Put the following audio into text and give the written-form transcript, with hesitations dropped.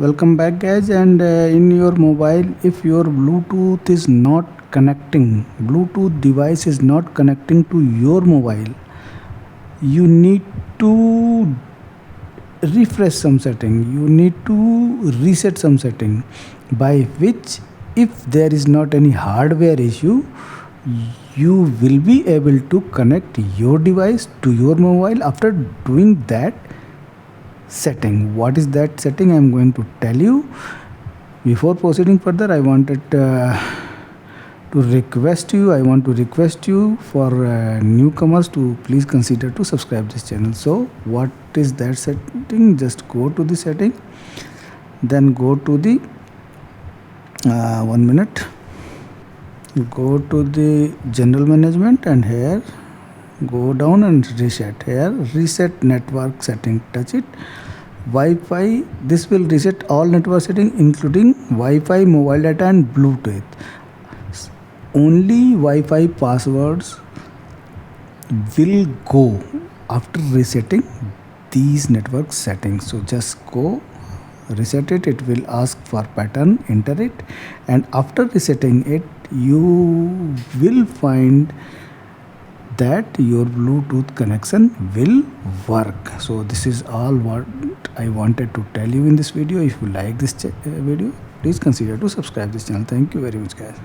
Welcome back guys, and in your mobile, if your Bluetooth device is not connecting to your mobile, you need to refresh some setting, you need to reset some setting, by which if there is not any hardware issue, you will be able to connect your device to your mobile. After doing that setting, what is that setting, I'm going to tell you. Before proceeding further, I want to request you for newcomers to please consider to subscribe this channel. So what is that setting? Just go to the setting, then go to the 1 minute, go to the general management, and here go down and reset. Here reset network setting, touch it. Wi-Fi, this will reset all network setting including Wi-Fi, mobile data and Bluetooth. Only Wi-Fi passwords will go after resetting these network settings. So just go reset it. It will ask for pattern, enter it, and after resetting it, you will find that your Bluetooth connection will work. So this is all what I wanted to tell you in this video. If you like this video, please consider to subscribe this channel. Thank you very much guys.